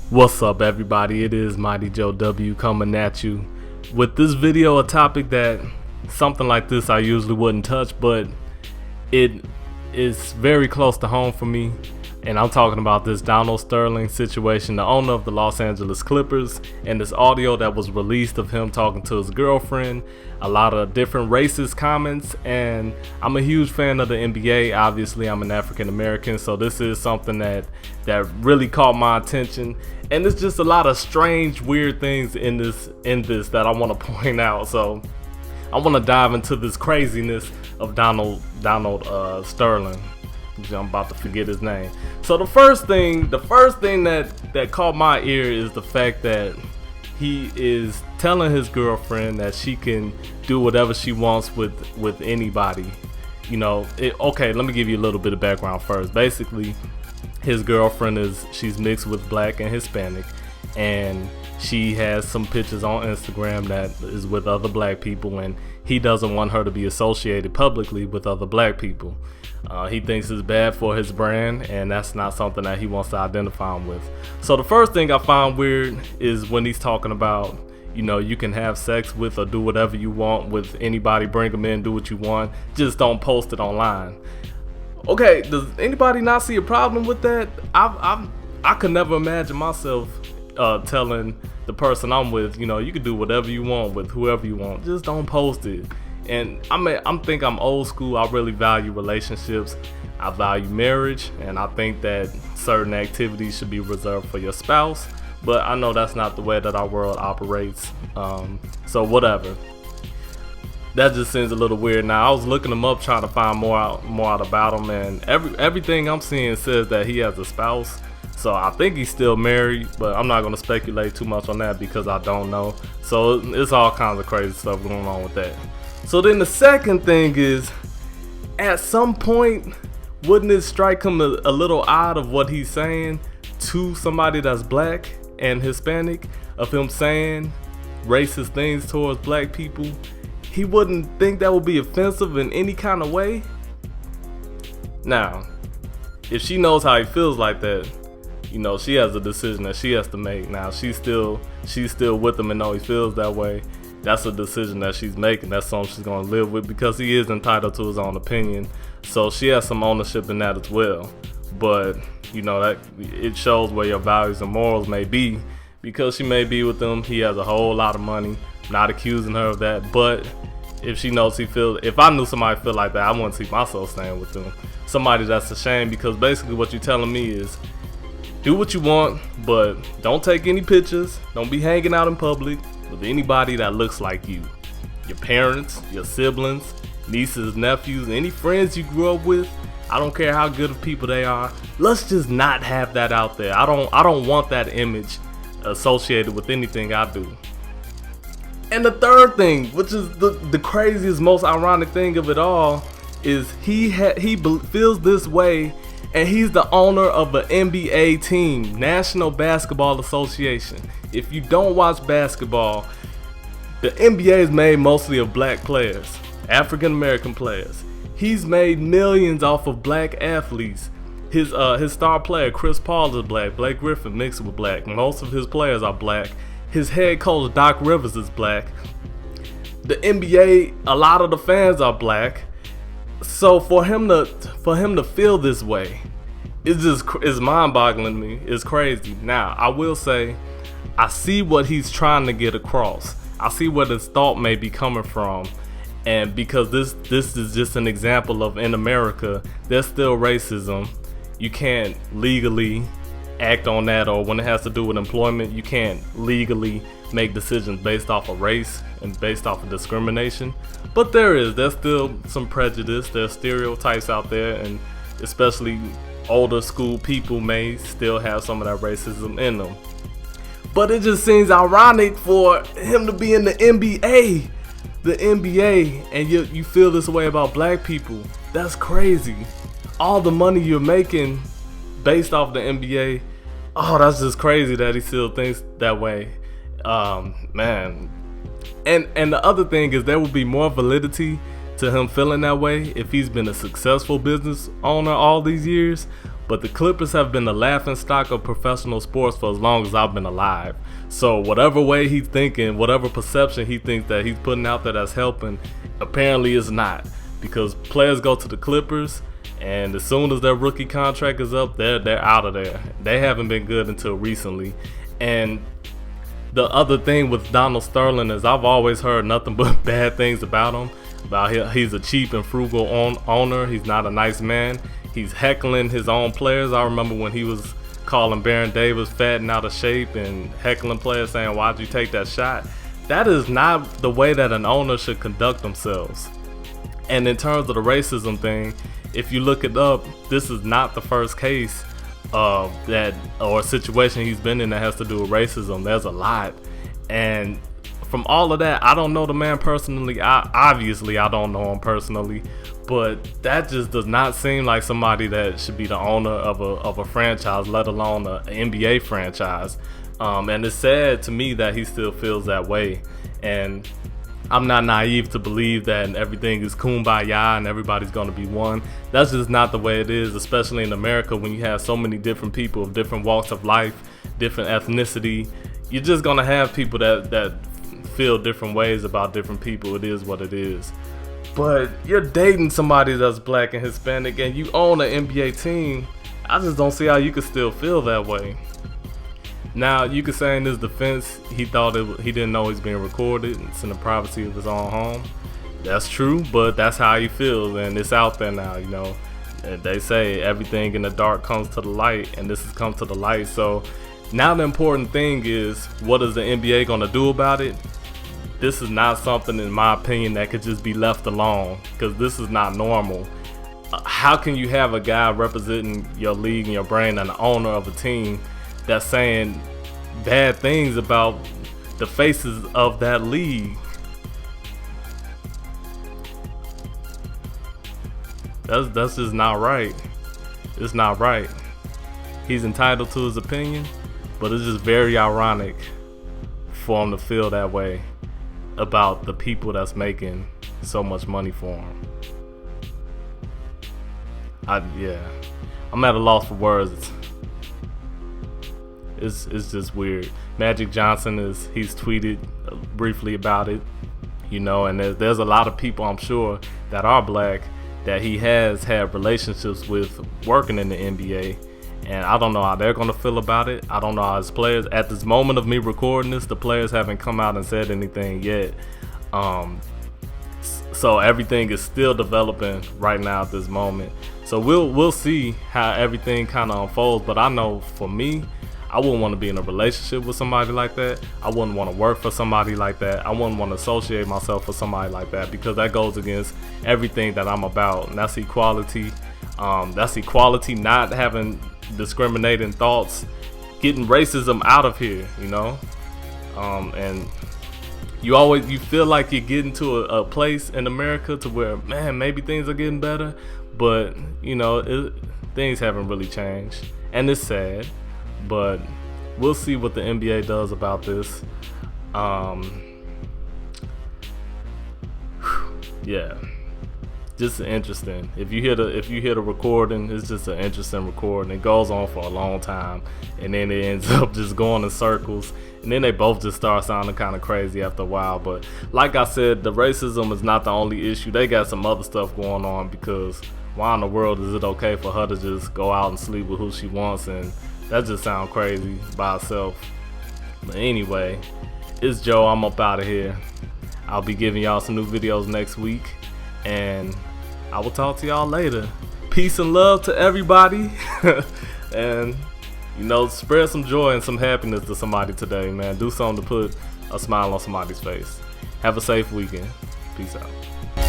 What's up, everybody? It is Mighty Joe W coming at you with this video, a topic that something like this I usually wouldn't touch, but it is very close to home for me. And I'm talking about this Donald Sterling situation, the owner of the Los Angeles Clippers, and this audio that was released of him talking to his girlfriend, a lot of different racist comments. And I'm a huge fan of the NBA. Obviously, I'm an African American, so this is something that really caught my attention. And it's just a lot of strange, weird things in this that I want to point out. So I want to dive into this craziness of Donald Sterling. I'm about to forget his name. So the first thing that caught my ear is the fact that he is telling his girlfriend that she can do whatever she wants with anybody. You know, okay, let me give you a little bit of background first. Basically, his girlfriend she's mixed with black and Hispanic, and she has some pictures on Instagram that is with other black people, and he doesn't want her to be associated publicly with other black people. He thinks it's bad for his brand, and that's not something that he wants to identify him with. So the first thing I find weird is when he's talking about, you know, you can have sex with or do whatever you want with anybody, bring them in, do what you want, just don't post it online. Okay, does anybody not see a problem with that? I could never imagine myself telling the person I'm with, you know, you can do whatever you want with whoever you want, just don't post it. And I'm old school. I really value relationships. I value marriage, and I think that certain activities should be reserved for your spouse. But I know that's not the way that our world operates. So whatever. That just seems a little weird. Now, I was looking him up, trying to find more out about him, and everything I'm seeing says that he has a spouse. So I think he's still married, but I'm not going to speculate too much on that because I don't know. So it's all kinds of crazy stuff going on with that. So then the second thing is, at some point, wouldn't it strike him a little odd of what he's saying to somebody that's black and Hispanic, of him saying racist things towards black people? He wouldn't think that would be offensive in any kind of way? Now, if she knows how he feels like that, you know, she has a decision that she has to make. Now, she's still with him and know he feels that way. That's a decision that she's making. That's something she's going to live with because he is entitled to his own opinion. So she has some ownership in that as well. But, you know, that it shows where your values and morals may be, because she may be with him. He has a whole lot of money. Not accusing her of that. But if she knows if I knew somebody feel like that, I wouldn't see myself staying with them. Somebody that's ashamed, because basically what you're telling me is, do what you want, but don't take any pictures. Don't be hanging out in public with anybody that looks like you. Your parents, your siblings, nieces, nephews, any friends you grew up with. I don't care how good of people they are. Let's just not have that out there. I don't want that image associated with anything I do. And the third thing, which is the craziest, most ironic thing of it all, is he feels this way, and he's the owner of an NBA team, National Basketball Association. If you don't watch basketball, the NBA is made mostly of black players, African American players. He's made millions off of black athletes. His star player, Chris Paul, is black. Blake Griffin mixed with black. Most of his players are black. His head coach, Doc Rivers, is black. The NBA, a lot of the fans are black. So for him to feel this way, it's mind-boggling to me. It's crazy. Now, I will say, I see what he's trying to get across. I see where this thought may be coming from. And because this is just an example of, in America, there's still racism. You can't legally act on that, or when it has to do with employment, you can't legally make decisions based off of race and based off of discrimination. But there's still some prejudice. There's stereotypes out there, and especially older school people may still have some of that racism in them. But it just seems ironic for him to be in the NBA, and you feel this way about black people. That's crazy. All the money you're making based off the NBA, oh, that's just crazy that he still thinks that way. Man. And the other thing is, there would be more validity to him feeling that way if he's been a successful business owner all these years. but the Clippers have been the laughingstock of professional sports for as long as I've been alive. So whatever way he's thinking, whatever perception he thinks that he's putting out there that's helping, apparently is not, because players go to the Clippers and as soon as their rookie contract is up, they're out of there. They haven't been good until recently. And the other thing with Donald Sterling is I've always heard nothing but bad things about him. He's a cheap and frugal owner. He's not a nice man. He's heckling his own players. I remember when he was calling Baron Davis fat and out of shape and heckling players saying, "Why'd you take that shot?" That is not the way that an owner should conduct themselves. And in terms of the racism thing, if you look it up, this is not the first case or situation he's been in that has to do with racism. There's a lot. And from all of that, I don't know the man personally. Obviously I don't know him personally, but that just does not seem like somebody that should be the owner of a franchise, let alone an NBA franchise. And it's sad to me that he still feels that way. And I'm not naive to believe that everything is kumbaya and everybody's going to be one. That's just not the way it is, especially in America when you have so many different people of different walks of life, different ethnicity. You're just going to have people that feel different ways about different people. It is what it is. But you're dating somebody that's black and Hispanic and you own an NBA team. I just don't see how you could still feel that way. Now, you could say in his defense, he didn't know he's being recorded. It's in the privacy of his own home. That's true, but that's how he feels, and it's out there now, you know. And they say everything in the dark comes to the light, and this has come to the light. So now the important thing is, what is the NBA going to do about it? This is not something, in my opinion, that could just be left alone, because this is not normal. How can you have a guy representing your league and your brand and the owner of a team that's saying bad things about the faces of that league? That's just not right. It's not right. He's entitled to his opinion, but it's just very ironic for him to feel that way about the people that's making so much money for him. I'm at a loss for words. It's just weird. Magic Johnson he's tweeted briefly about it, you know, and there's a lot of people, I'm sure, that are black that he has had relationships with working in the NBA, and I don't know how they're gonna feel about it. I don't know how his players, at this moment of me recording this, the players haven't come out and said anything yet. So everything is still developing right now at this moment. So we'll see how everything kind of unfolds. But I know for me, I wouldn't want to be in a relationship with somebody like that. I wouldn't want to work for somebody like that. I wouldn't want to associate myself with somebody like that, because that goes against everything that I'm about, and that's equality. That's equality, not having discriminating thoughts, getting racism out of here, you know. And you feel like you're getting to a place in America to where, man, maybe things are getting better, but you know, things haven't really changed, and it's sad. But we'll see what the NBA does about this. Yeah, just interesting. If you hear the recording, it's just an interesting recording. It goes on for a long time, and then it ends up just going in circles, and then they both just start sounding kind of crazy after a while. But like I said, the racism is not the only issue. They got some other stuff going on, because why in the world is it okay for her to just go out and sleep with who she wants? And that just sounds crazy by itself. But anyway, it's Joe. I'm up out of here. I'll be giving y'all some new videos next week, and I will talk to y'all later. Peace and love to everybody. And you know, spread some joy and some happiness to somebody today, man. Do something to put a smile on somebody's face. Have a safe weekend. Peace out.